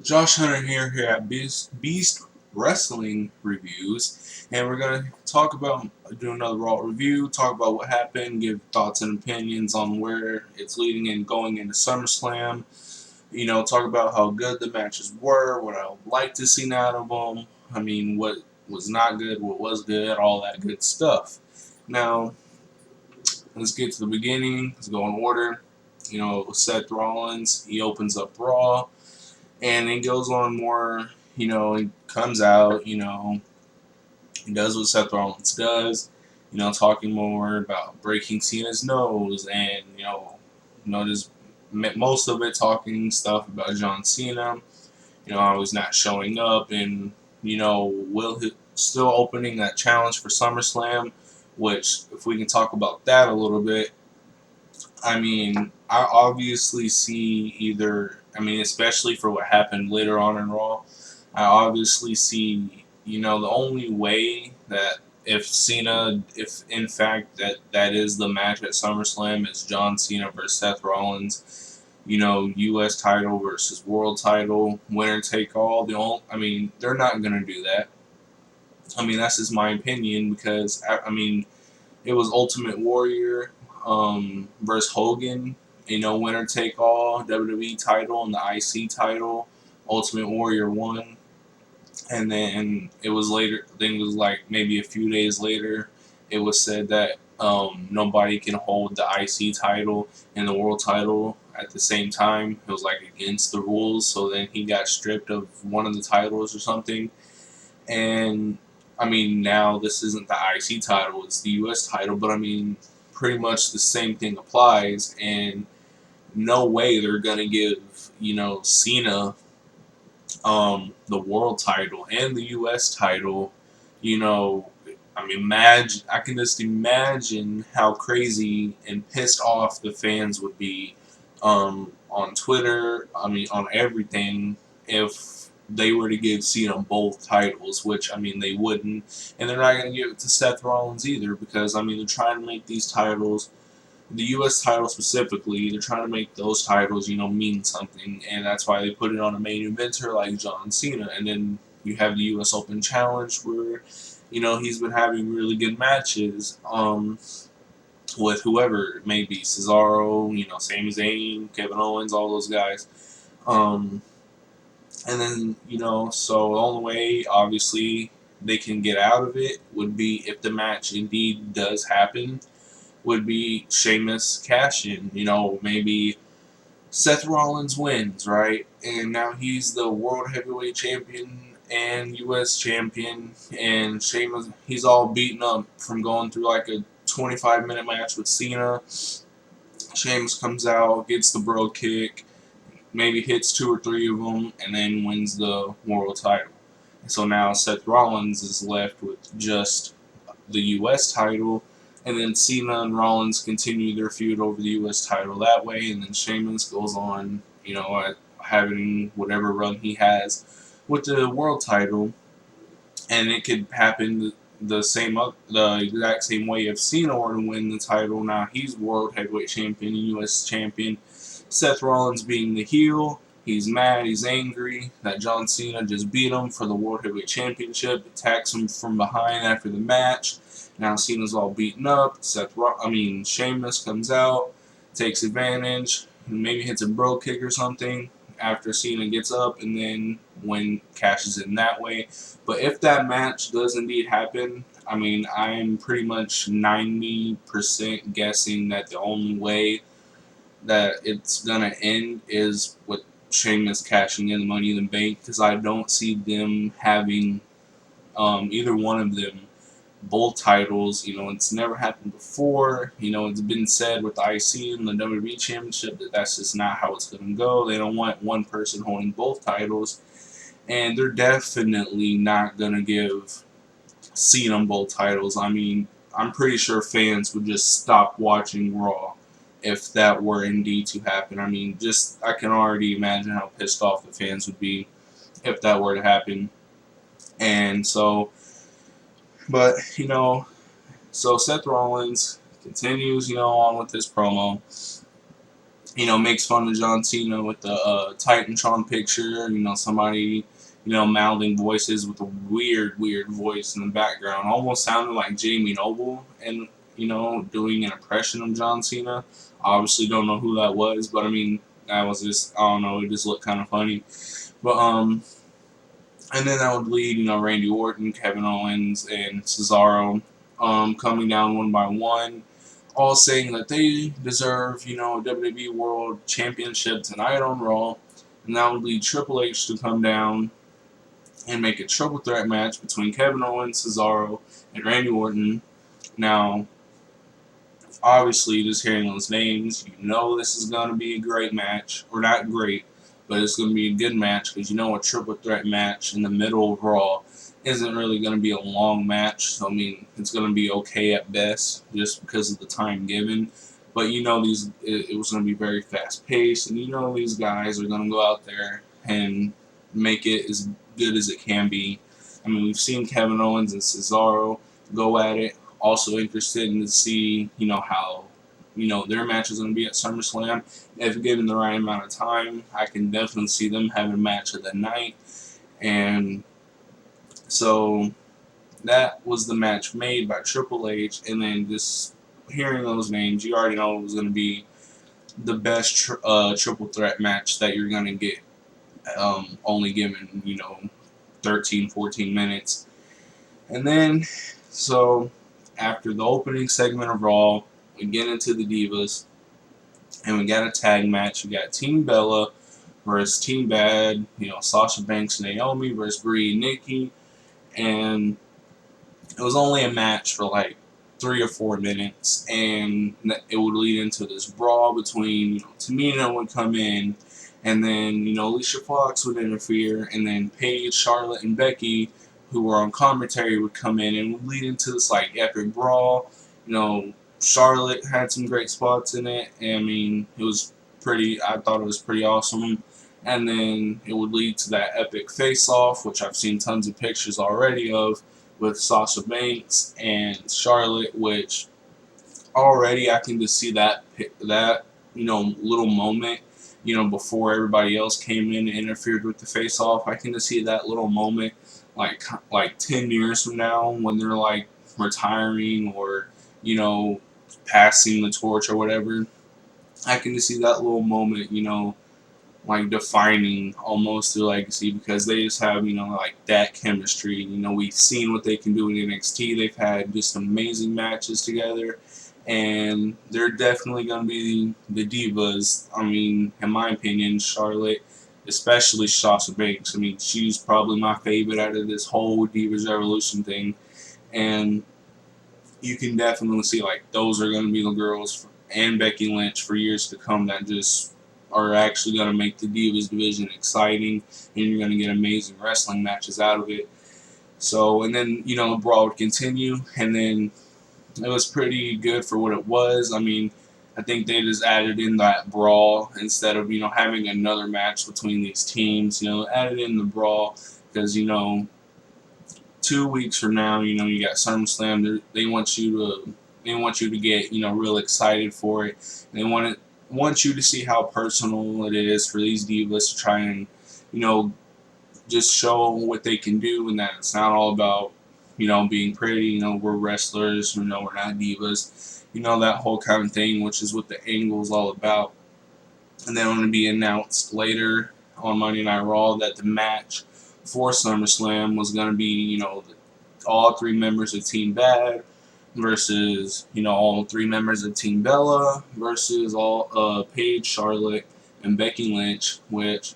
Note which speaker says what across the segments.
Speaker 1: Josh Hunter here at Beast Wrestling Reviews, and we're going to do another Raw review, talk about what happened, give thoughts and opinions on where it's leading and going into SummerSlam. Talk about how good the matches were, what I would like to see out of them. I mean, what was not good, what was good, all that good stuff. Now, let's get to the beginning. Let's go in order. Seth Rollins, he opens up Raw. And it goes on more, he comes out, he does what Seth Rollins does, talking more about breaking Cena's nose and, just most of it talking stuff about John Cena, how he's not showing up and, will he still opening that challenge for SummerSlam, which, if we can talk about that a little bit, I mean, I obviously see especially for what happened later on in Raw, I obviously see, the only way that if in fact that is the match at SummerSlam is John Cena versus Seth Rollins, U.S. title versus world title, winner take all. They're not gonna do that. That's just my opinion because it was Ultimate Warrior versus Hogan. Winner take all, WWE title and the IC title. Ultimate Warrior won, and then it was later. I think it was like maybe a few days later. It was said that nobody can hold the IC title and the world title at the same time. It was like against the rules. So then he got stripped of one of the titles or something. And now this isn't the IC title, it's the US title, but pretty much the same thing applies, and no way they're going to give, Cena the world title and the US title, you know, I can just imagine how crazy and pissed off the fans would be on Twitter, on everything, if they were to give Cena both titles, which, they wouldn't. And they're not going to give it to Seth Rollins either because, they're trying to make these titles, the U.S. title specifically, they're trying to make those titles, mean something. And that's why they put it on a main eventer like John Cena. And then you have the U.S. Open Challenge where, he's been having really good matches. With whoever it may be, Cesaro, Sami Zayn, Kevin Owens, all those guys. Um, and then, so the only way, obviously, they can get out of it would be if the match indeed does happen, would be Sheamus cash in. Maybe Seth Rollins wins, right? And now he's the World Heavyweight Champion and U.S. Champion, and Sheamus, he's all beaten up from going through like a 25-minute match with Cena. Sheamus comes out, gets the bro kick, maybe hits 2 or 3 of them, and then wins the world title. And so now Seth Rollins is left with just the U.S. title, and then Cena and Rollins continue their feud over the U.S. title that way, and then Sheamus goes on, having whatever run he has with the world title, and it could happen the exact same way if Cena were to win the title. Now he's World Heavyweight Champion and U.S. Champion. Seth Rollins being the heel, he's mad, he's angry that John Cena just beat him for the World Heavyweight Championship, attacks him from behind after the match. Now Cena's all beaten up. Sheamus comes out, takes advantage, maybe hits a bro kick or something after Cena gets up, and then cashes in that way. But if that match does indeed happen, I'm pretty much 90% guessing that the only way that it's gonna end is with Sheamus cashing in the Money in the Bank, because I don't see them having either one of them both titles. It's never happened before. It's been said with the IC and the WWE Championship that that's just not how it's going to go. They don't want one person holding both titles, and they're definitely not going to give Cena both titles. I'm pretty sure fans would just stop watching Raw if that were indeed to happen. I can already imagine how pissed off the fans would be if that were to happen. And so, but, so Seth Rollins continues, on with his promo. makes fun of John Cena with the Titantron picture. Somebody, mouthing voices with a weird voice in the background. Almost sounded like Jamie Noble and, doing an impression of John Cena. Obviously don't know who that was, but I mean, that was just, I don't know, it just looked kind of funny. But, and then that would lead, Randy Orton, Kevin Owens, and Cesaro coming down one by one, all saying that they deserve, a WWE World Championship tonight on Raw. And that would lead Triple H to come down and make a triple threat match between Kevin Owens, Cesaro, and Randy Orton. Now, obviously, just hearing those names, this is going to be a great match. Or not great, but it's going to be a good match because a triple threat match in the middle of Raw isn't really going to be a long match. So, I mean, it's going to be okay at best just because of the time given. But, it was going to be very fast paced. And, these guys are going to go out there and make it as good as it can be. I mean, we've seen Kevin Owens and Cesaro go at it. Also interested in to see, how, their match is going to be at SummerSlam. If given the right amount of time, I can definitely see them having a match of the night. And so that was the match made by Triple H. And then just hearing those names, you already know it was going to be the best triple threat match that you're going to get. Only given, 13, 14 minutes. And then, so after the opening segment of Raw, we get into the Divas, and we got a tag match. We got Team Bella versus Team Bad, Sasha Banks and Naomi versus Brie and Nikki, and it was only a match for like 3 or 4 minutes, and it would lead into this brawl between, Tamina would come in, and then, Alicia Fox would interfere, and then Paige, Charlotte, and Becky, who were on commentary, would come in and would lead into this, like, epic brawl. Charlotte had some great spots in it. I mean, I thought it was pretty awesome. And then it would lead to that epic face-off, which I've seen tons of pictures already of, with Sasha Banks and Charlotte, which already I can just see that little moment, before everybody else came in and interfered with the face-off. I can just see that little moment, like 10 years from now when they're like retiring or, passing the torch or whatever. I can just see that little moment, like defining almost their legacy because they just have, like that chemistry. We've seen what they can do in NXT. They've had just amazing matches together, and they're definitely going to be the Divas. I mean, in my opinion, Charlotte, especially Sasha Banks. I mean, she's probably my favorite out of this whole Divas Revolution thing, and you can definitely see like those are going to be the girls and Becky Lynch for years to come that just are actually going to make the Divas division exciting, and you're going to get amazing wrestling matches out of it. So, and then, the brawl would continue, and then it was pretty good for what it was. I mean, I think they just added in that brawl instead of, having another match between these teams, added in the brawl because, 2 weeks from now, you got SummerSlam. They want you to get, real excited for it. They want you to see how personal it is for these divas to try and, just show what they can do, and that it's not all about, being pretty. We're wrestlers. We're not divas. That whole kind of thing, which is what the angle is all about. And then going to be announced later on Monday Night Raw that the match for SummerSlam was going to be, all 3 members of Team Bad versus, all 3 members of Team Bella versus all Paige, Charlotte, and Becky Lynch, which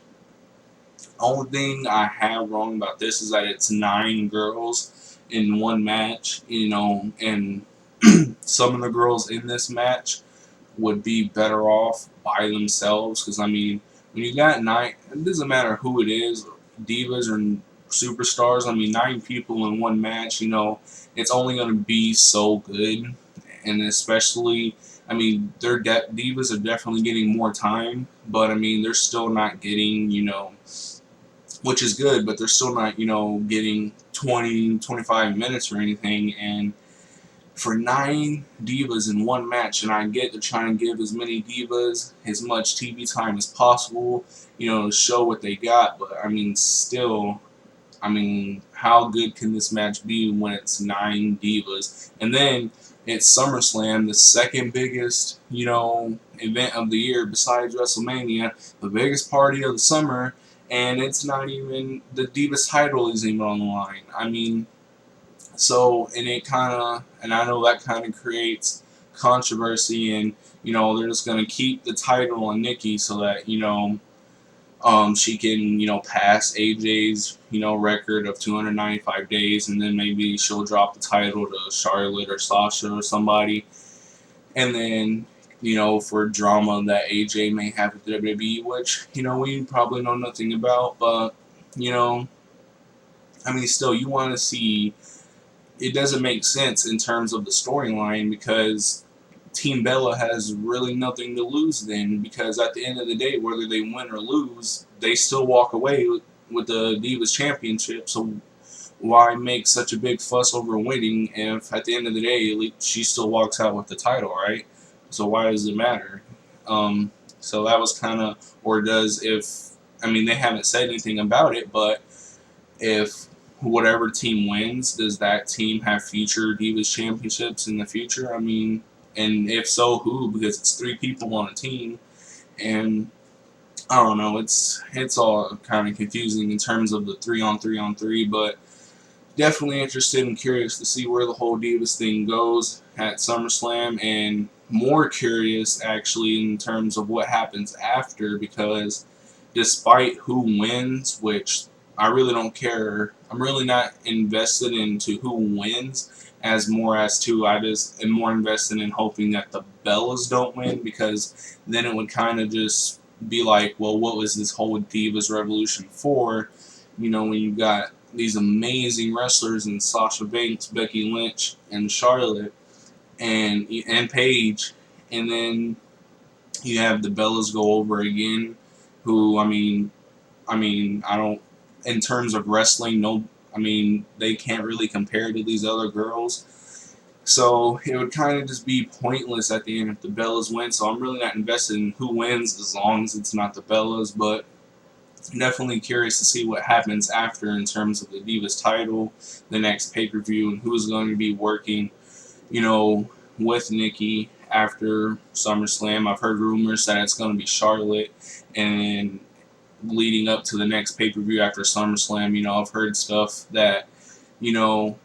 Speaker 1: only thing I have wrong about this is that it's 9 girls in one match, and some of the girls in this match would be better off by themselves because, I mean, when you got 9, it doesn't matter who it is, divas or superstars, I mean, 9 people in one match, it's only going to be so good. And especially, I mean, divas are definitely getting more time, but I mean, they're still not getting, which is good, but they're still not, getting 20, 25 minutes or anything. And for 9 divas in one match, and I get to try and give as many divas as much TV time as possible, to show what they got, but I mean, still, I mean, how good can this match be when it's 9 divas? And then it's SummerSlam, the second biggest, event of the year besides WrestleMania, the biggest party of the summer, and it's not even, the Divas title isn't even on the line. I mean, so, and I know that kind of creates controversy, and, they're just going to keep the title on Nikki so that, she can, pass AJ's, record of 295 days, and then maybe she'll drop the title to Charlotte or Sasha or somebody. And then, for drama that AJ may have with WWE, which, we probably know nothing about, but, I mean, still, you want to see, it doesn't make sense in terms of the storyline because Team Bella has really nothing to lose then, because at the end of the day, whether they win or lose, they still walk away with the Divas Championship. So why make such a big fuss over winning if at the end of the day she still walks out with the title, right? So why does it matter? So that was kind of, or does, if, I mean, they haven't said anything about it, but if whatever team wins, does that team have future Divas Championships in the future? I mean, and if so, who? Because it's 3 people on a team, and I don't know. It's all kind of confusing in terms of the 3-on-3-on-3, but definitely interested and curious to see where the whole Divas thing goes at SummerSlam, and more curious actually in terms of what happens after, because despite who wins, which I really don't care, I'm really not invested into who wins, as more as to I just am more invested in hoping that the Bellas don't win, because then it would kind of just be like, well, what was this whole Divas Revolution for? When you got these amazing wrestlers in Sasha Banks, Becky Lynch, and Charlotte, and Paige, and then you have the Bellas go over again, who, I mean, I don't, in terms of wrestling, no, I mean, they can't really compare to these other girls. So it would kind of just be pointless at the end if the Bellas win. So I'm really not invested in who wins as long as it's not the Bellas. But definitely curious to see what happens after in terms of the Divas title, the next pay-per-view, and who's going to be working, with Nikki after SummerSlam. I've heard rumors that it's going to be Charlotte, and leading up to the next pay-per-view after SummerSlam, I've heard stuff that,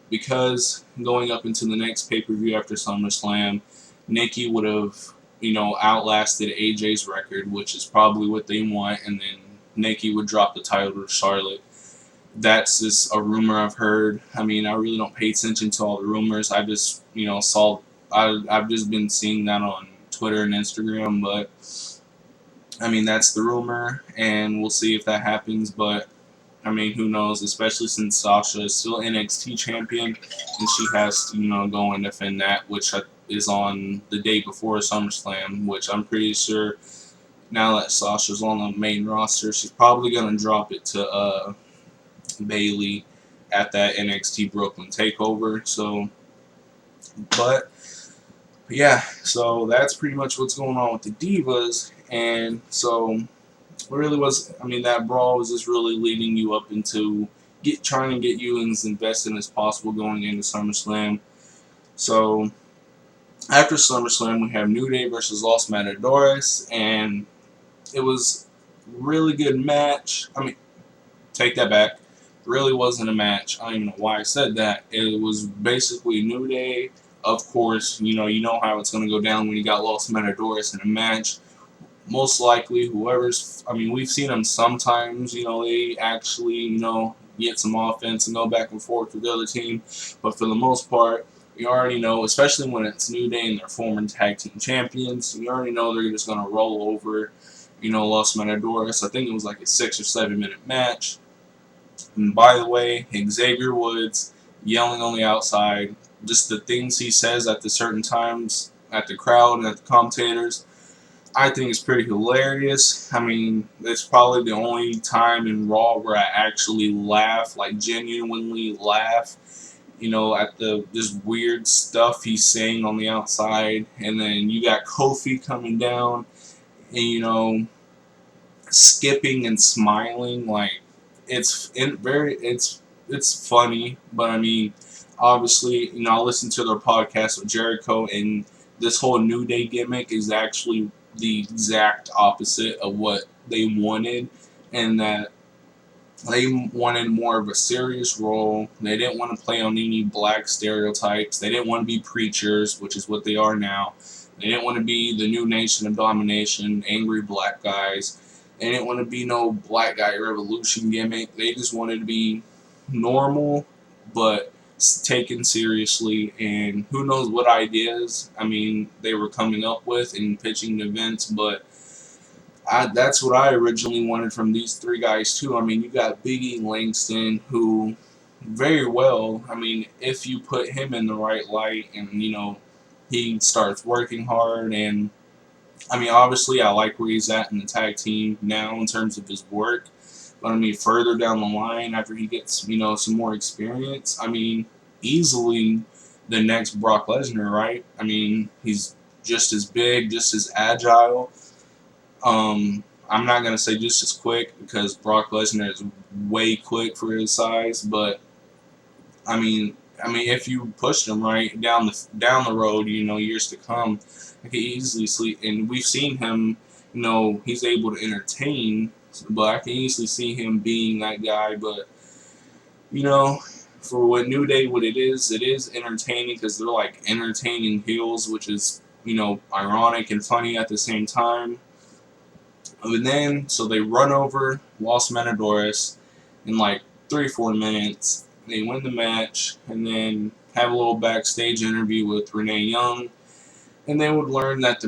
Speaker 1: because going up into the next pay-per-view after SummerSlam, Nikki would have, outlasted AJ's record, which is probably what they want, and then Nikki would drop the title to Charlotte. That's just a rumor I've heard. I mean, I really don't pay attention to all the rumors. I just, I've just been seeing that on Twitter and Instagram, but I mean, that's the rumor, and we'll see if that happens, but, I mean, who knows, especially since Sasha is still NXT champion, and she has to, go and defend that, which is on the day before SummerSlam, which I'm pretty sure now that Sasha's on the main roster, she's probably going to drop it to Bayley at that NXT Brooklyn takeover, so, but yeah, so that's pretty much what's going on with the Divas. And so, really was, I mean, that brawl was just really leading you up into trying to get you as invested as possible going into SummerSlam. So, after SummerSlam, we have New Day versus Los Matadors, and it was a really good match. I mean, take that back. It really wasn't a match. I don't even know why I said that. It was basically New Day. Of course, you know how it's going to go down when you got Los Matadors in a match. Most likely, whoever's, I mean, we've seen them sometimes, they actually, get some offense and go back and forth with the other team. But for the most part, you already know, especially when it's New Day and they're former tag team champions, you already know they're just going to roll over, Los Matadors. I think it was like a 6 or 7 minute match. And by the way, Xavier Woods yelling on the outside, just the things he says at the certain times at the crowd and at the commentators, I think it's pretty hilarious. I mean, it's probably the only time in Raw where I actually laugh, like genuinely laugh. at the this weird stuff he's saying on the outside, and then you got Kofi coming down and skipping and smiling like it's funny, but I mean, obviously, I listened to their podcast with Jericho, and this whole New Day gimmick is actually the exact opposite of what they wanted, and that they wanted more of a serious role. They didn't want to play on any black stereotypes. They didn't want to be preachers, which is what they are now. They didn't want to be the new Nation of Domination, angry black guys. They didn't want to be no black guy revolution gimmick. They just wanted to be normal, but taken seriously. And who knows what ideas, they were coming up with and pitching to Vince, but that's what I originally wanted from these three guys too. You got Big E Langston, who very well, if you put him in the right light and, he starts working hard, and obviously I like where he's at in the tag team now in terms of his work, but further down the line after he gets, some more experience, easily the next Brock Lesnar, right? He's just as big, just as agile. I'm not going to say just as quick because Brock Lesnar is way quick for his size, but if you pushed him right down the road, years to come, I could easily see, and we've seen him, he's able to entertain, but I can easily see him being that guy, but, for what New Day, what it is entertaining because they're like entertaining heels, which is, ironic and funny at the same time. And then, so they run over Los Matadors in like 3-4 minutes. They win the match, and then have a little backstage interview with Renee Young. And they would learn that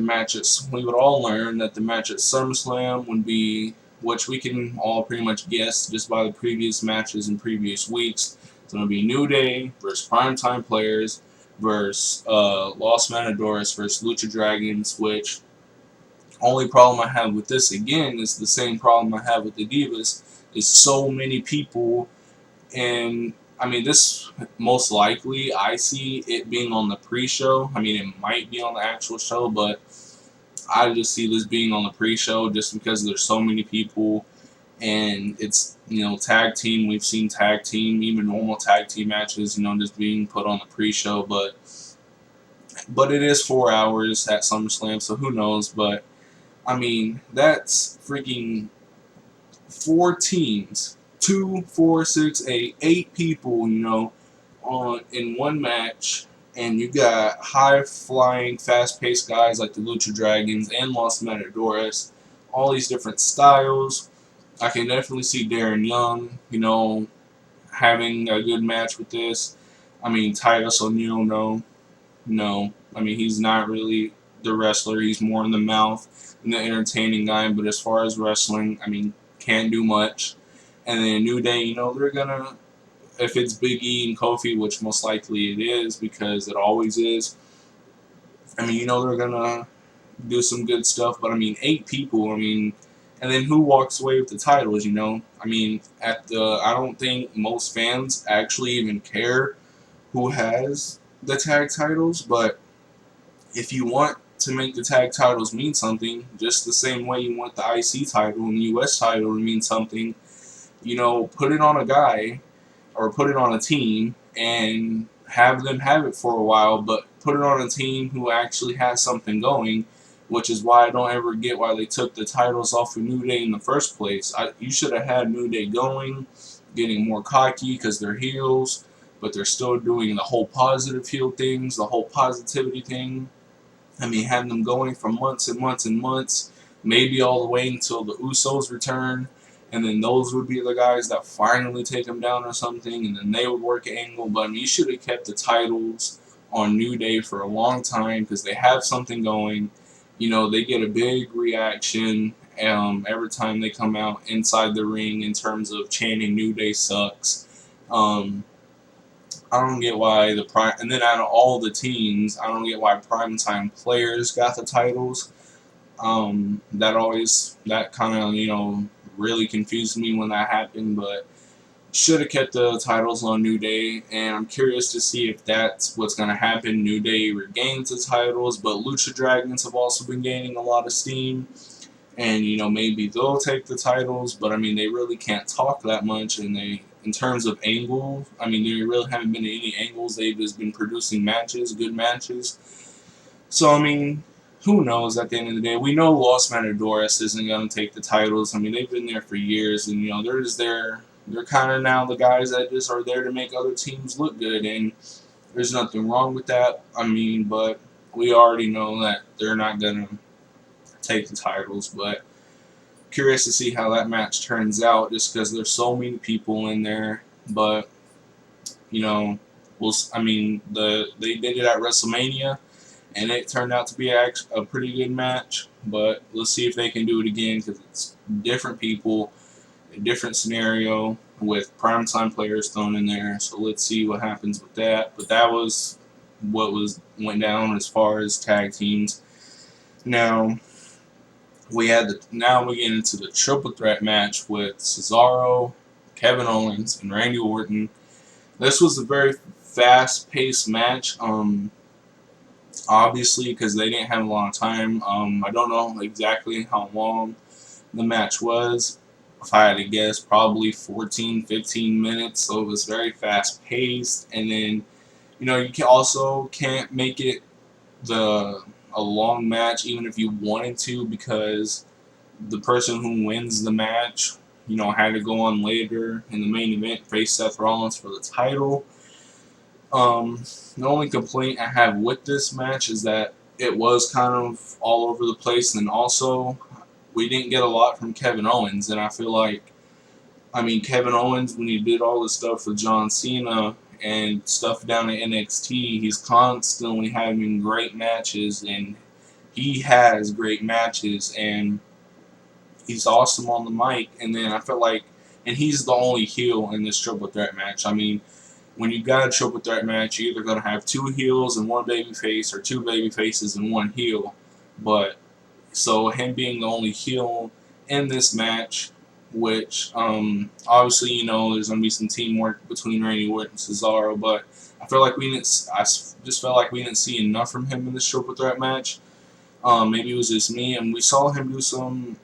Speaker 1: we would all learn that the match at SummerSlam would be, which we can all pretty much guess just by the previous matches in previous weeks. It's going to be New Day versus Primetime Players versus Los Matadors versus Lucha Dragons, which only problem I have with this, again, is the same problem I have with the Divas, is so many people, and this most likely I see it being on the pre-show. It might be on the actual show, but I just see this being on the pre-show just because there's so many people, and it's, tag team. We've seen tag team, even normal tag team matches, just being put on the pre-show, but it is 4 hours at SummerSlam, so who knows, but that's freaking 4 teams. 2, 4, 6, 8 people, in one match. And you got high-flying, fast-paced guys like the Lucha Dragons and Los Matadores. All these different styles. I can definitely see Darren Young, having a good match with this. Titus O'Neil, no. He's not really the wrestler. He's more in the mouth and the entertaining guy. But as far as wrestling, can't do much. And then New Day, they're gonna, if it's Big E and Kofi, which most likely it is because it always is. They're gonna do some good stuff. But 8 people. And then who walks away with the titles? I don't think most fans actually even care who has the tag titles, but if you want to make the tag titles mean something, just the same way you want the IC title and the US title to mean something, put it on a guy or put it on a team and have them have it for a while, but put it on a team who actually has something going, which is why I don't ever get why they took the titles off of New Day in the first place. You should have had New Day going, getting more cocky because they're heels, but they're still doing the whole positive heel things, the whole positivity thing. Had them going for months and months and months, maybe all the way until the Usos return, and then those would be the guys that finally take them down or something, and then they would work an angle. But you should have kept the titles on New Day for a long time because they have something going. They get a big reaction every time they come out inside the ring in terms of chanting "New Day sucks." I don't get why and then out of all the teams, I don't get why Primetime Players got the titles. That kind of, really confused me when that happened, but Should have kept the titles on New Day, and I'm curious to see if that's what's going to happen. New Day regains the titles, but Lucha Dragons have also been gaining a lot of steam, and maybe they'll take the titles. But I mean, they really can't talk that much, and in terms of angle, I mean, there really haven't been any angles. They've just been producing matches, good matches. So I mean, who knows? At the end of the day, we know Los Matadors isn't going to take the titles. I mean, they've been there for years, and they're just there. They're kind of now the guys that just are there to make other teams look good, and there's nothing wrong with that. I mean, but we already know that they're not going to take the titles. But curious to see how that match turns out, just because there's so many people in there. But I mean, they did it at WrestleMania, and it turned out to be a pretty good match. But let's see if they can do it again, because it's different people, a different scenario with primetime players thrown in there. So let's see what happens with that. But that was what went down as far as tag teams. Now we get into the triple threat match with Cesaro, Kevin Owens, and Randy Orton. This was a very fast-paced match. Obviously, because they didn't have a lot of time. I don't know exactly how long the match was. If I had to guess, probably 14, 15 minutes. So it was very fast-paced. And then, you can't make it a long match, even if you wanted to, because the person who wins the match, had to go on later in the main event, face Seth Rollins for the title. The only complaint I have with this match is that it was kind of all over the place, and also we didn't get a lot from Kevin Owens, and I feel like, Kevin Owens, when he did all this stuff with John Cena and stuff down at NXT, he's constantly having great matches, and he has great matches, and he's awesome on the mic. And then I feel like, and he's the only heel in this triple threat match. I mean, when you got a triple threat match, you're either going to have 2 heels and 1 baby face, or 2 baby faces and 1 heel. But so him being the only heel in this match, which obviously there's going to be some teamwork between Randy Orton and Cesaro, but I just felt like we didn't see enough from him in this triple threat match. Maybe it was just me, and we saw him do some.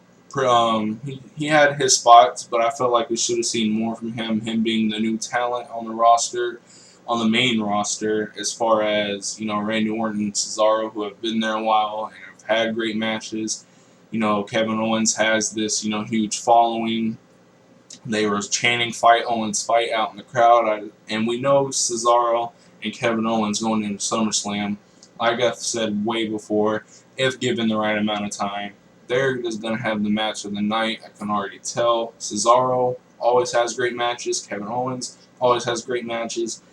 Speaker 1: He had his spots, but I felt like we should have seen more from him. Him being the new talent on the roster, on the main roster, as far as Randy Orton and Cesaro, who have been there a while and have had great matches. Kevin Owens has this huge following. They were chanting "Fight Owens, fight" out in the crowd, and we know Cesaro and Kevin Owens going into SummerSlam. Like I've said way before, if given the right amount of time, they're just going to have the match of the night. I can already tell. Cesaro always has great matches. Kevin Owens always has great matches.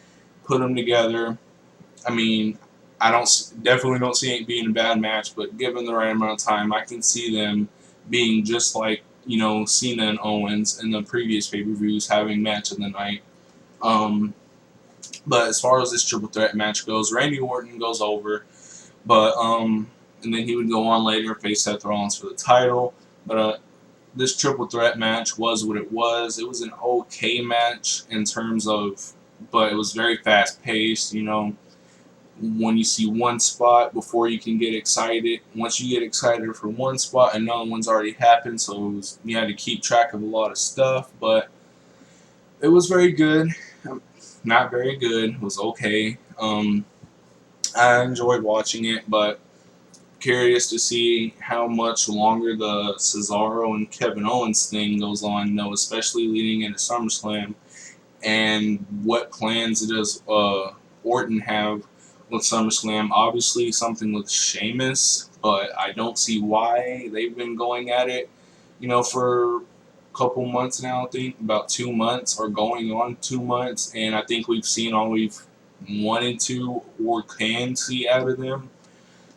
Speaker 1: Put them together. I definitely don't see it being a bad match, but given the right amount of time, I can see them being just like, Cena and Owens in the previous pay-per-views, having match of the night. But as far as this triple threat match goes, Randy Orton goes over, but and then he would go on later and face Seth Rollins for the title. But this triple threat match was what it was. It was an okay match in terms of, but it was very fast paced. When you see one spot before you can get excited. Once you get excited for one spot, another one's already happened, so you had to keep track of a lot of stuff. But it was very good. Not very good. It was okay. I enjoyed watching it, but curious to see how much longer the Cesaro and Kevin Owens thing goes on, especially leading into SummerSlam, and what plans does Orton have with SummerSlam. Obviously something with Sheamus, but I don't see why. They've been going at it, for a couple months now. I think about 2 months, or going on 2 months, and I think we've seen all we've wanted to or can see out of them.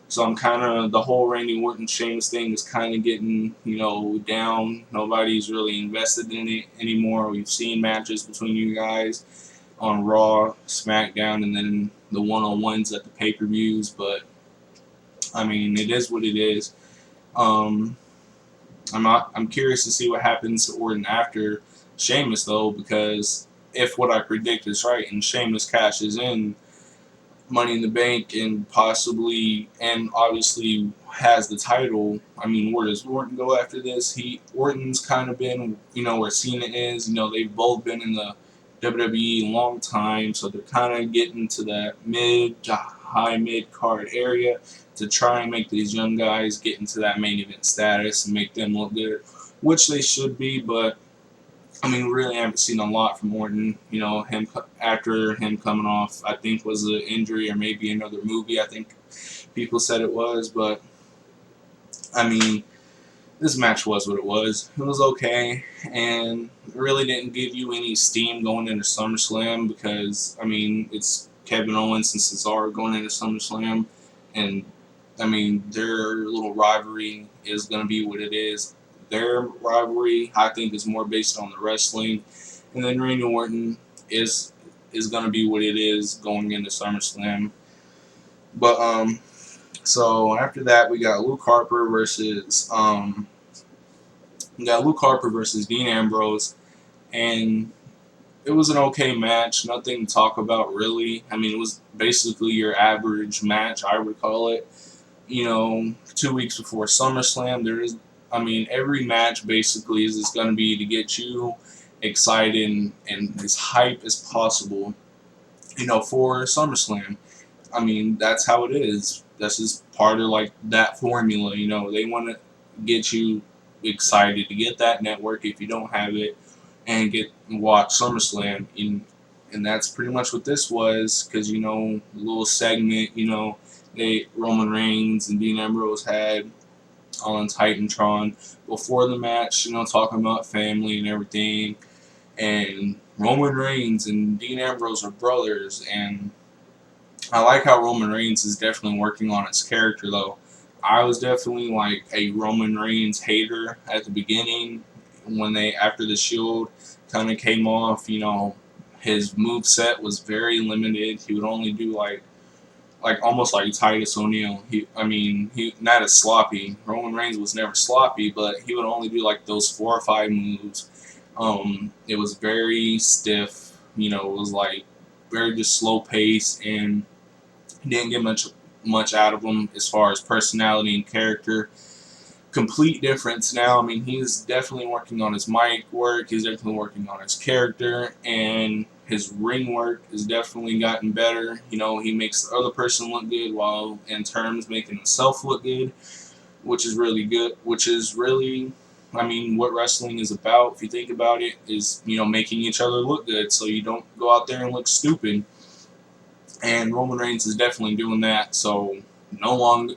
Speaker 1: So I'm kind of, the whole Randy Orton Sheamus thing is kind of getting, down. Nobody's really invested in it anymore. We've seen matches between you guys on Raw, SmackDown, and then the one-on-ones at the pay-per-views. But it is what it is. I'm curious to see what happens to Orton after Sheamus, though, because if what I predict is right and Sheamus cashes in Money in the Bank and possibly and obviously has the title. I mean, where does Orton go after this? Orton's kind of been, where Cena is. They've both been in the WWE a long time, so they're kind of getting to that mid to high mid card area to try and make these young guys get into that main event status and make them look good, which they should be, but I mean, really haven't seen a lot from Orton. Him after him coming off, I think was an injury or maybe another movie. I think people said it was, but I mean, this match was what it was. It was okay, and it really didn't give you any steam going into SummerSlam because I mean, it's Kevin Owens and Cesaro going into SummerSlam, and I mean, their little rivalry is going to be what it is. Their rivalry, I think, is more based on the wrestling, and then Randy Orton is going to be what it is going into SummerSlam. But so after that, we got Luke Harper versus Dean Ambrose, and it was an okay match. Nothing to talk about really. I mean, it was basically your average match, I would call it. 2 weeks before SummerSlam, every match basically is going to be to get you excited and as hype as possible, for SummerSlam. I mean, that's how it is. That's just part of like that formula. They want to get you excited to get that network if you don't have it and watch SummerSlam. And that's pretty much what this was because, a little segment, Roman Reigns and Dean Ambrose had on Titantron before the match, talking about family and everything. And Roman Reigns and Dean Ambrose are brothers, and I like how Roman Reigns is definitely working on his character, though. I was definitely like a Roman Reigns hater at the beginning after the Shield kind of came off. His move set was very limited. He would only do like almost like Titus O'Neil. He not as sloppy. Roman Reigns was never sloppy, but he would only do like those 4 or 5 moves. It was very stiff. It was like very just slow pace, and he didn't get much out of him as far as personality and character. Complete difference now. I mean, he's definitely working on his mic work. He's definitely working on his character, and his ring work has definitely gotten better. He makes the other person look good while in terms making himself look good, which is really good. Which is really, what wrestling is about, if you think about it, is, making each other look good so you don't go out there and look stupid. And Roman Reigns is definitely doing that. So no longer,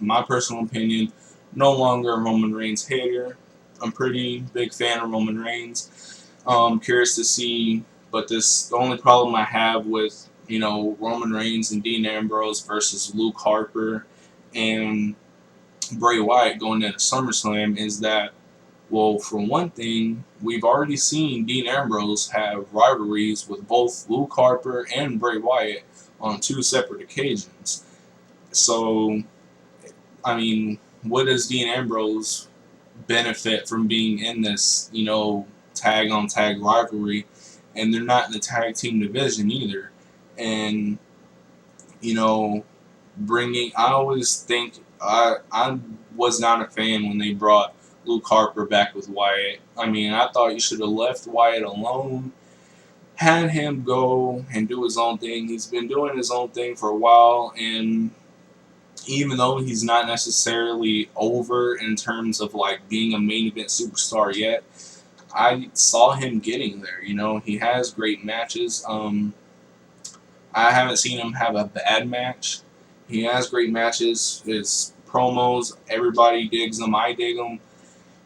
Speaker 1: my personal opinion, no longer a Roman Reigns hater. I'm pretty big fan of Roman Reigns. Curious to see, but the only problem I have with, Roman Reigns and Dean Ambrose versus Luke Harper and Bray Wyatt going into SummerSlam is that, well, for one thing, we've already seen Dean Ambrose have rivalries with both Luke Harper and Bray Wyatt on 2 separate occasions. So, what does Dean Ambrose benefit from being in this, tag-on-tag rivalry? And they're not in the tag team division either. And, I always think, I was not a fan when they brought Luke Harper back with Wyatt. I thought you should have left Wyatt alone, had him go and do his own thing. He's been doing his own thing for a while, and even though he's not necessarily over in terms of like being a main event superstar yet, I saw him getting there. He has great matches. I haven't seen him have a bad match. He has great matches. His promos, everybody digs them. I dig them.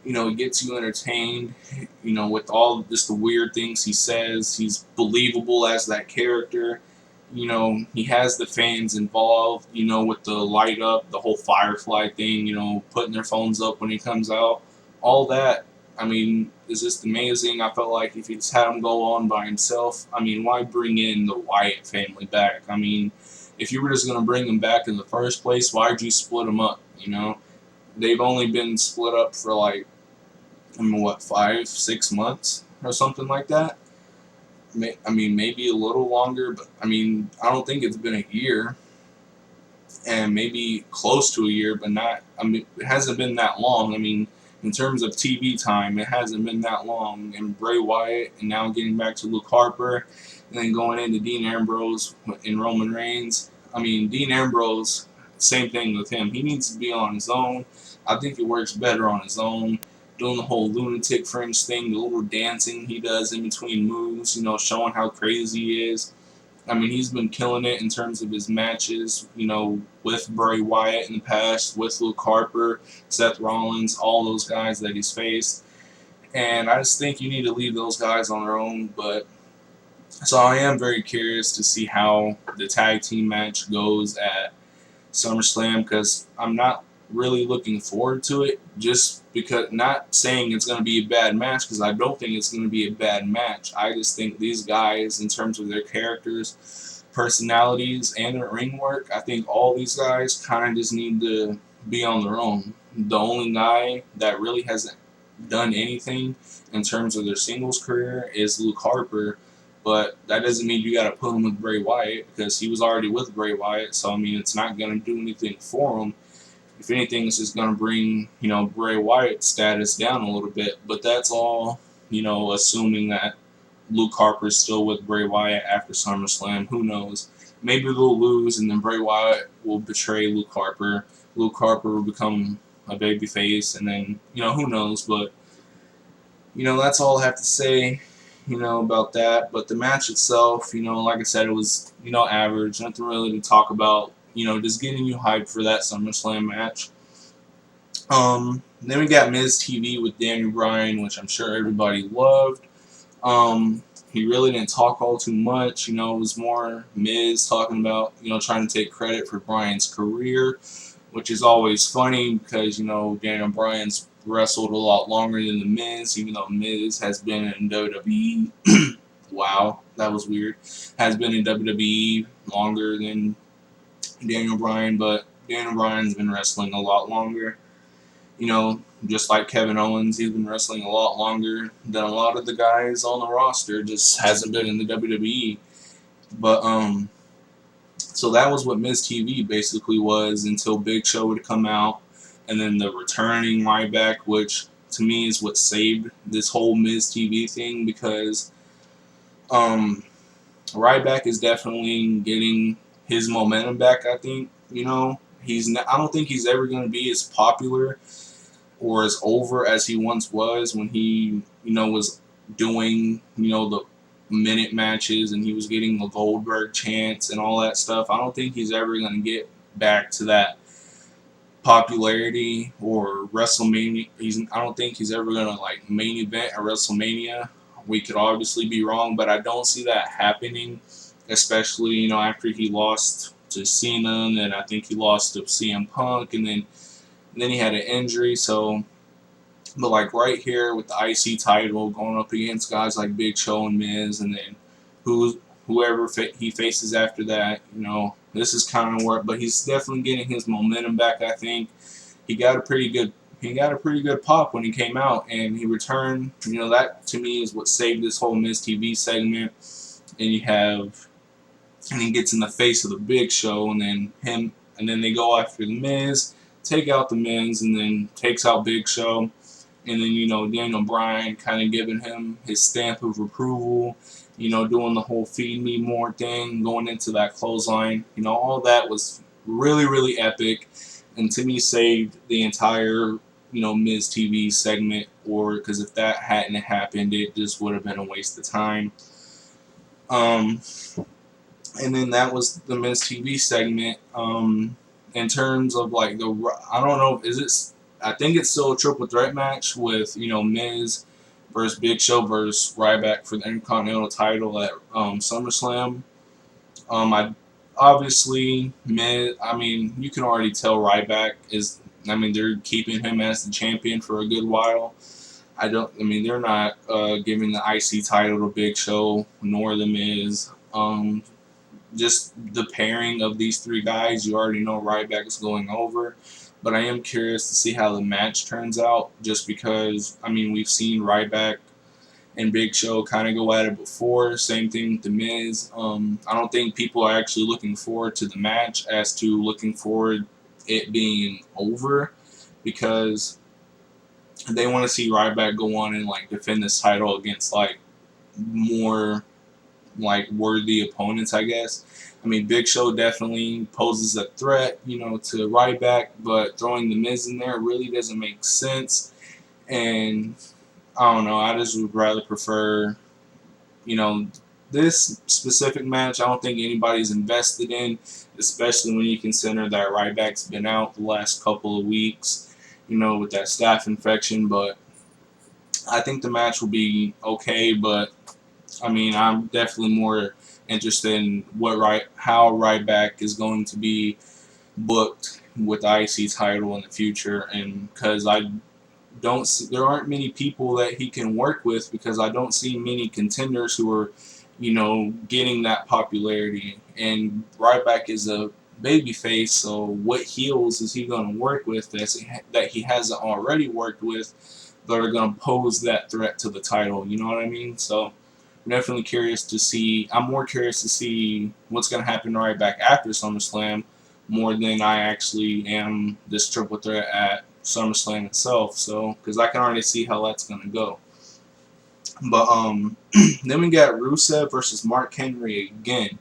Speaker 1: It gets you entertained, with all just the weird things he says. He's believable as that character. He has the fans involved, with the light up, the whole Firefly thing, putting their phones up when he comes out. All that, is just amazing. I felt like if you just had him go on by himself, why bring in the Wyatt family back? If you were just going to bring them back in the first place, why'd you split them up, They've only been split up for 5, 6 months or something like that. I mean, maybe a little longer, but I mean, I don't think it's been a year, and maybe close to a year, but not. I mean, it hasn't been that long. I mean, in terms of TV time, it hasn't been that long. And Bray Wyatt, and now getting back to Luke Harper, and then going into Dean Ambrose and Roman Reigns. I mean, Dean Ambrose, same thing with him. He needs to be on his own. I think it works better on his own. Doing the whole lunatic fringe thing, the little dancing he does in between moves, showing how crazy he is. I mean, he's been killing it in terms of his matches, with Bray Wyatt in the past, with Luke Harper, Seth Rollins, all those guys that he's faced. And I just think you need to leave those guys on their own. But so I am very curious to see how the tag team match goes at SummerSlam, because I'm not really looking forward to it, just because, not saying it's going to be a bad match, because I don't think it's going to be a bad match. I just think these guys, in terms of their characters, personalities, and their ring work, I think all these guys kind of just need to be on their own. The only guy that really hasn't done anything in terms of their singles career is Luke Harper, but that doesn't mean you got to put him with Bray Wyatt, because he was already with Bray Wyatt. So I mean, it's not going to do anything for him. If anything, it's just going to bring Bray Wyatt's status down a little bit. But that's all assuming that Luke Harper's still with Bray Wyatt after SummerSlam. Who knows? Maybe they'll lose, and then Bray Wyatt will betray Luke Harper. Luke Harper will become a babyface, and then who knows? But that's all I have to say. About that. But the match itself, like I said, it was, average. Nothing really to talk about. Just getting you hyped for that SummerSlam match. Then we got Miz TV with Daniel Bryan, which I'm sure everybody loved. He really didn't talk all too much. It was more Miz talking about, trying to take credit for Bryan's career, which is always funny because, Daniel Bryan's wrestled a lot longer than The Miz, even though Miz has been in WWE. Wow, that was weird. Has been in WWE longer than Daniel Bryan, but Daniel Bryan's been wrestling a lot longer. Just like Kevin Owens, he's been wrestling a lot longer than a lot of the guys on the roster. Just hasn't been in the WWE. But so that was what Miz TV basically was until Big Show would come out, and then the returning Ryback, which to me is what saved this whole Miz TV thing, because Ryback is definitely getting his momentum back. I think he's not, I don't think he's ever going to be as popular or as over as he once was when he was doing the minute matches and he was getting the Goldberg chants and all that stuff. I don't think he's ever going to get back to that popularity or WrestleMania. I don't think he's ever going to main event at WrestleMania. We could obviously be wrong, but I don't see that happening, especially after he lost to Cena, and then I think he lost to CM Punk, and then he had an injury. So, but right here with the IC title going up against guys like Big Show and Miz, and then whoever he faces after that, this is kind of where. But he's definitely getting his momentum back. I think he got a pretty good pop when he came out, and he returned. That to me is what saved this whole Miz TV segment. And he gets in the face of the Big Show, and then they go after the Miz, take out the Miz, and then takes out Big Show. And then, Daniel Bryan kind of giving him his stamp of approval, doing the whole feed me more thing, going into that clothesline. All that was really, really epic, and to me saved the entire, Miz TV segment, because if that hadn't happened, it just would have been a waste of time. And then that was the Miz TV segment. In terms of I don't know, I think it's still a triple threat match with Miz versus Big Show versus Ryback for the Intercontinental title at SummerSlam. Obviously Miz. I mean, you can already tell Ryback is. I mean, they're keeping him as the champion for a good while. They're not giving the IC title to Big Show nor the Miz. Just the pairing of these three guys, you already know Ryback is going over. But I am curious to see how the match turns out, just because, we've seen Ryback and Big Show kind of go at it before. Same thing with The Miz. I don't think people are actually looking forward to the match as to looking forward it being over, because they want to see Ryback go on and like defend this title against like more like worthy opponents, I guess. I mean, Big Show definitely poses a threat, to Ryback, but throwing The Miz in there really doesn't make sense. And I don't know, I just would rather prefer, you know, this specific match. I don't think anybody's invested in, especially when you consider that Ryback's been out the last couple of weeks, with that staph infection. But I think the match will be okay, but I mean, I'm definitely more interested in how Ryback is going to be booked with the IC title in the future, and because there aren't many people that he can work with, because I don't see many contenders who are, getting that popularity. And Ryback is a babyface, so what heels is he going to work with that he hasn't already worked with that are going to pose that threat to the title? You know what I mean? So I'm definitely curious to see. I'm more curious to see what's going to happen to Ryback after SummerSlam more than I actually am this triple threat at SummerSlam itself. So, because I can already see how that's going to go. But then we got Rusev versus Mark Henry again,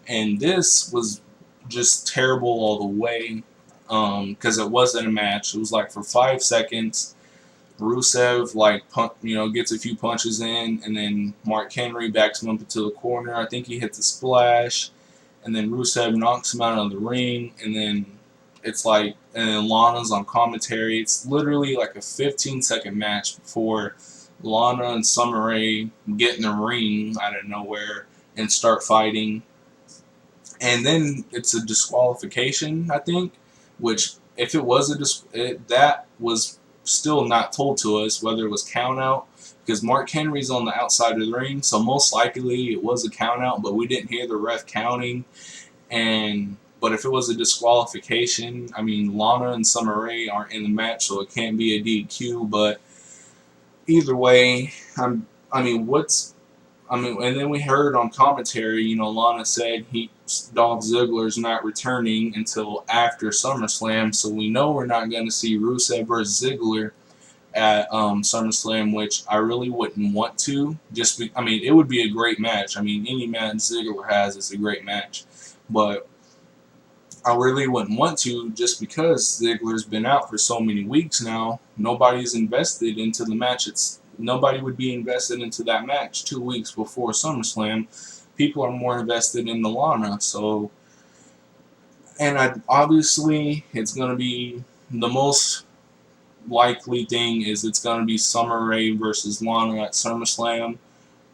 Speaker 1: and this was just terrible all the way, because it wasn't a match. It was like for 5 seconds. Rusev gets a few punches in, and then Mark Henry backs him up into the corner. I think he hits a splash, and then Rusev knocks him out of the ring, and then and then Lana's on commentary. It's literally like a 15-second match before Lana and Summer Rae get in the ring out of nowhere and start fighting. And then it's a disqualification, I think, which if it was that was still not told to us whether it was count out, because Mark Henry's on the outside of the ring, so most likely it was a count out, but we didn't hear the ref counting. But if it was a disqualification, I mean, Lana and Summer Rae aren't in the match, so it can't be a DQ. But either way, and then we heard on commentary, Lana said Dolph Ziggler's not returning until after SummerSlam, so we know we're not going to see Rusev versus Ziggler at SummerSlam, which I really wouldn't want to. It would be a great match. I mean, any match Ziggler has is a great match, but I really wouldn't want to, just because Ziggler's been out for so many weeks now. Nobody's invested into the match. Nobody would be invested into that match 2 weeks before SummerSlam. People are more invested in the Lana. So, and obviously, it's going to be the most likely thing is it's going to be Summer Rae versus Lana at SummerSlam,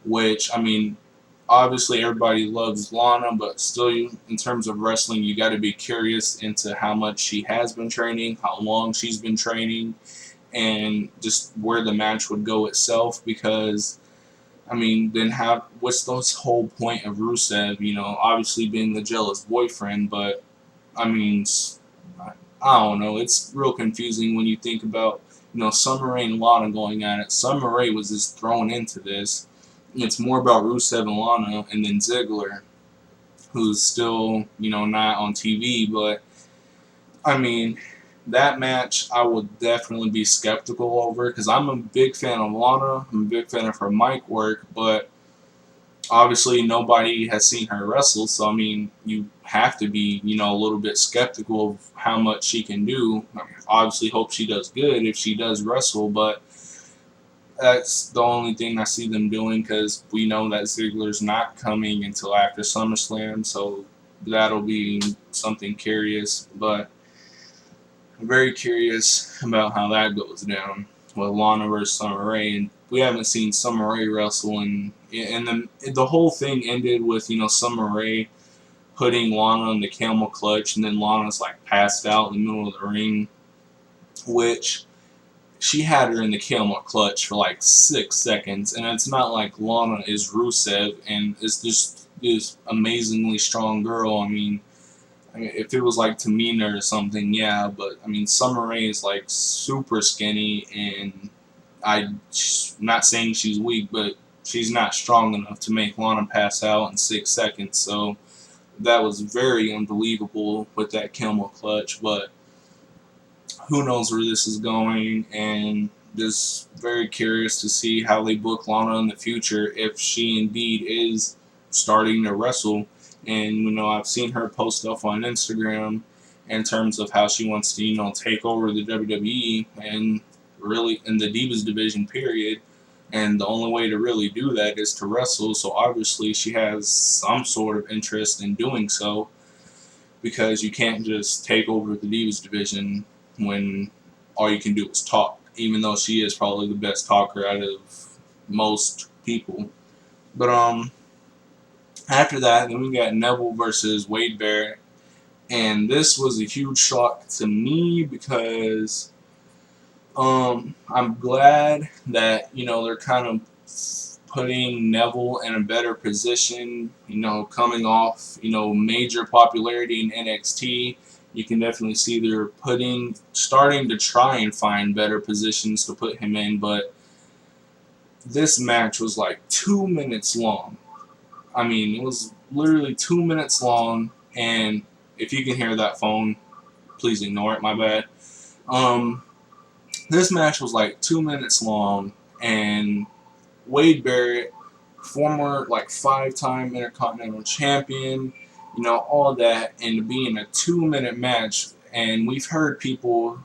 Speaker 1: which, obviously everybody loves Lana, but still, in terms of wrestling, you got to be curious into how much she has been training, how long she's been training, and just where the match would go itself, because then what's the whole point of Rusev, obviously being the jealous boyfriend, but I don't know, it's real confusing when you think about, Summer Rae and Lana going at it. Summer Rae was just thrown into this. It's more about Rusev and Lana, and then Ziggler, who's still, not on TV, but that match I would definitely be skeptical over, because I'm a big fan of Lana, I'm a big fan of her mic work, but obviously nobody has seen her wrestle, so you have to be, a little bit skeptical of how much she can do. Obviously hope she does good if she does wrestle, but that's the only thing I see them doing, because we know that Ziggler's not coming until after SummerSlam, so that'll be something curious, but I'm very curious about how that goes down with Lana versus Summer Rae. And we haven't seen Summer Rae wrestle, and the whole thing ended with, Summer Rae putting Lana in the camel clutch, and then Lana's like passed out in the middle of the ring, which she had her in the camel clutch for like 6 seconds, and it's not like Lana is Rusev and is just this amazingly strong girl. If it was like Tamina or something, yeah, but Summer Rae is like super skinny, and I'm not saying she's weak, but she's not strong enough to make Lana pass out in 6 seconds. So that was very unbelievable with that camel clutch. But who knows where this is going, and just very curious to see how they book Lana in the future if she indeed is starting to wrestle. And I've seen her post stuff on Instagram in terms of how she wants to take over the WWE and really in the Divas division period. And the only way to really do that is to wrestle. So obviously she has some sort of interest in doing so, because you can't just take over the Divas division when all you can do is talk, even though she is probably the best talker out of most people. But after that, then we got Neville versus Wade Barrett, and this was a huge shock to me because I'm glad that they're kind of putting Neville in a better position. Coming off major popularity in NXT. You can definitely see they're starting to try and find better positions to put him in, but this match was like 2 minutes long. I mean, it was literally 2 minutes long, and if you can hear that phone, please ignore it, my bad. This match was like 2 minutes long, and Wade Barrett, former 5-time Intercontinental Champion, all that, and to be in a 2-minute match. And we've heard people,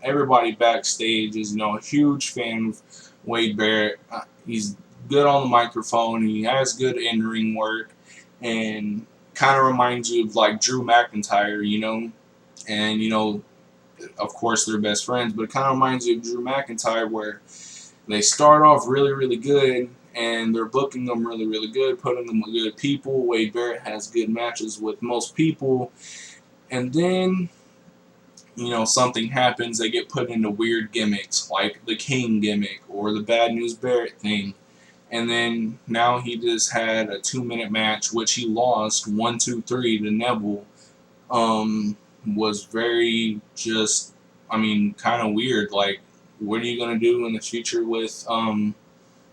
Speaker 1: everybody backstage is a huge fan of Wade Barrett. He's good on the microphone. He has good in-ring work, and kind of reminds you of Drew McIntyre, and of course they're best friends, but it kind of reminds you of Drew McIntyre, where they start off really, really good, and they're booking them really, really good, putting them with good people. Wade Barrett has good matches with most people, and then something happens. They get put into weird gimmicks, like the King gimmick or the Bad News Barrett thing. And then now he just had a 2-minute match, which he lost 1-2-3 to Neville. Was very kind of weird. What are you going to do in the future with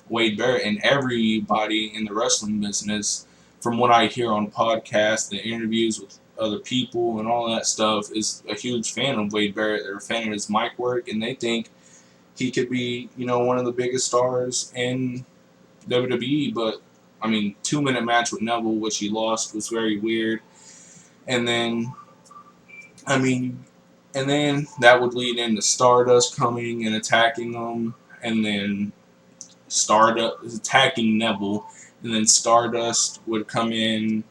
Speaker 1: Wade Barrett? And everybody in the wrestling business, from what I hear on podcasts, the interviews with other people and all that stuff, is a huge fan of Wade Barrett. They're a fan of his mic work, and they think he could be, one of the biggest stars in WWE. But 2-minute match with Neville, which he lost, was very weird. And then that would lead into Stardust coming and attacking him, and then Stardust attacking Neville, and then Stardust would come in,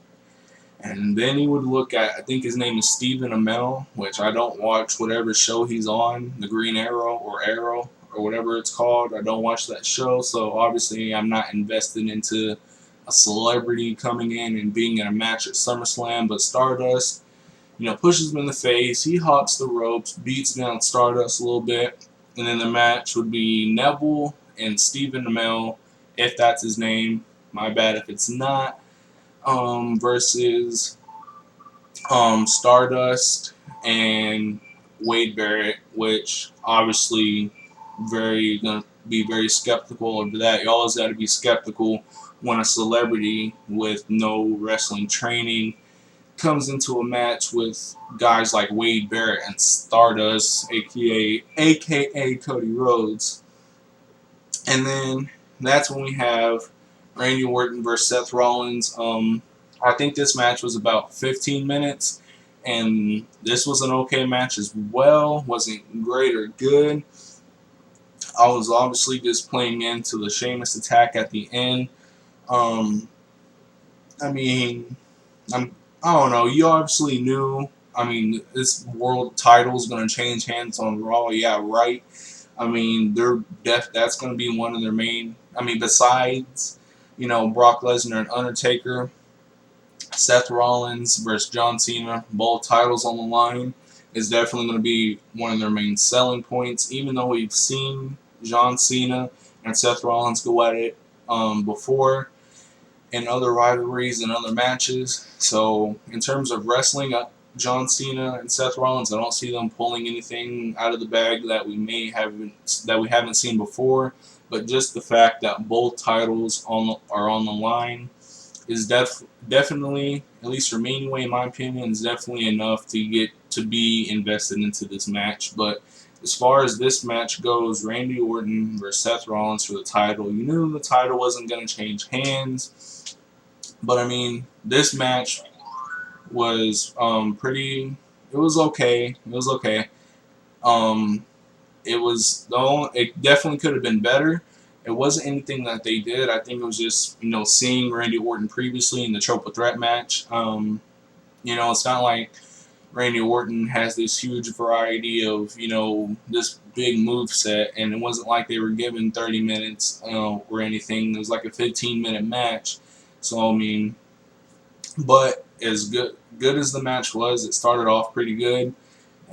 Speaker 1: and then he would look at, I think his name is Stephen Amell, which I don't watch whatever show he's on, the Green Arrow or whatever it's called. I don't watch that show, so obviously I'm not invested into a celebrity coming in and being in a match at SummerSlam. But Stardust, pushes him in the face. He hops the ropes, beats down Stardust a little bit, and then the match would be Neville and Stephen Amell, if that's his name. My bad if it's not. Versus Stardust and Wade Barrett, which obviously gonna be very skeptical of that. You always got to be skeptical when a celebrity with no wrestling training comes into a match with guys like Wade Barrett and Stardust, aka Cody Rhodes. And then that's when we have Randy Orton versus Seth Rollins. I think this match was about 15 minutes, and this was an okay match as well. Wasn't great or good. I was obviously just playing into the Sheamus attack at the end. I don't know. You obviously knew. This world title is going to change hands on Raw. Yeah, right. That's going to be one of their main. Besides, Brock Lesnar and Undertaker, Seth Rollins versus John Cena, both titles on the line, is definitely going to be one of their main selling points. Even though we've seen John Cena and Seth Rollins go at it before in other rivalries and other matches. So in terms of wrestling, John Cena and Seth Rollins, I don't see them pulling anything out of the bag that we haven't seen before. But just the fact that both titles are on the line is definitely, at least for me anyway, in my opinion, is definitely enough to get to be invested into this match. But as far as this match goes, Randy Orton versus Seth Rollins for the title, you knew the title wasn't going to change hands. But I mean, this match was pretty. It was okay. It was okay. Um, it definitely could have been better. It wasn't anything that they did. I think it was just, seeing Randy Orton previously in the Triple Threat match. It's not like Randy Orton has this huge variety of, this big move set, and it wasn't like they were given 30 minutes or anything. It was like a 15-minute match. So, I mean, but as good as the match was, it started off pretty good.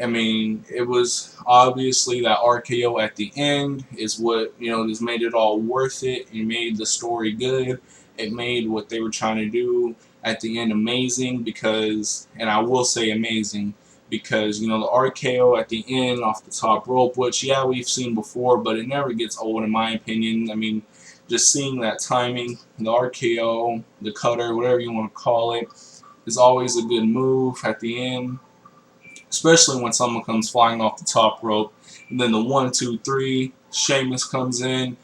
Speaker 1: I mean, it was obviously that RKO at the end is what, just made it all worth it. It made the story good. It made what they were trying to do at the end amazing because, and I will say amazing, because, the RKO at the end off the top rope, which, yeah, we've seen before, but it never gets old in my opinion. I mean, just seeing that timing, the RKO, the cutter, whatever you want to call it, is always a good move at the end. Especially when someone comes flying off the top rope. And then the 1, 2, 3, Sheamus comes in,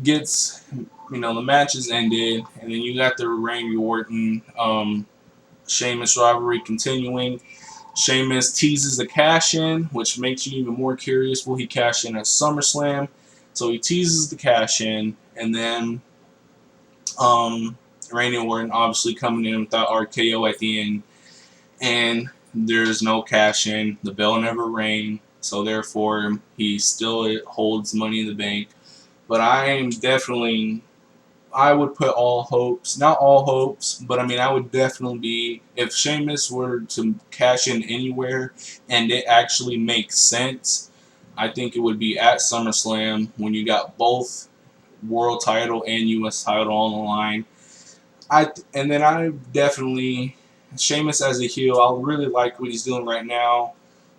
Speaker 1: gets, the match is ended, and then you got the Randy Orton, Sheamus rivalry continuing. Sheamus teases the cash in, which makes you even more curious. Will he cash in at SummerSlam? So he teases the cash in, and then Randy Orton obviously coming in with that RKO at the end. And there's no cash in. The bell never rang, so therefore he still holds money in the bank. But I would put all hopes, not all hopes, but I mean I would definitely be, if Sheamus were to cash in anywhere and it actually makes sense, I think it would be at SummerSlam when you got both world title and US title on the line. And then I definitely, Sheamus as a heel, I really like what he's doing right now.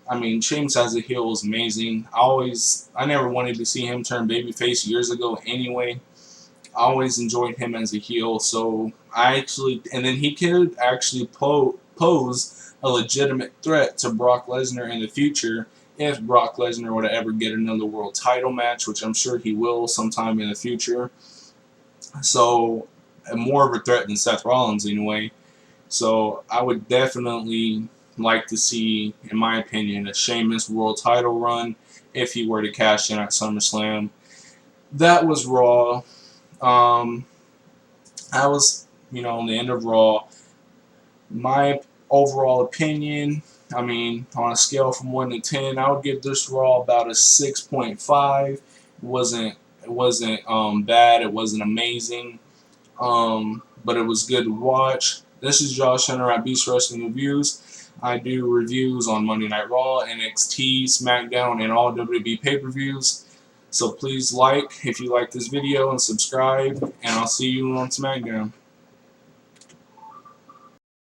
Speaker 1: I mean, Sheamus as a heel is amazing. I never wanted to see him turn babyface years ago anyway. I always enjoyed him as a heel, so and then he could actually pose a legitimate threat to Brock Lesnar in the future if Brock Lesnar were to ever get another world title match, which I'm sure he will sometime in the future. So, more of a threat than Seth Rollins anyway. So I would definitely like to see, in my opinion, a Sheamus world title run if he were to cash in at SummerSlam. That was Raw. That was, on the end of Raw. My overall opinion, I mean, on a scale from 1 to 10, I would give this Raw about a 6.5. It wasn't bad. It wasn't amazing. But it was good to watch. This is Josh Hunter at Beast Wrestling Reviews. I do reviews on Monday Night Raw, NXT, SmackDown, and all WWE pay-per-views. So please like if you like this video and subscribe, and I'll see you on SmackDown.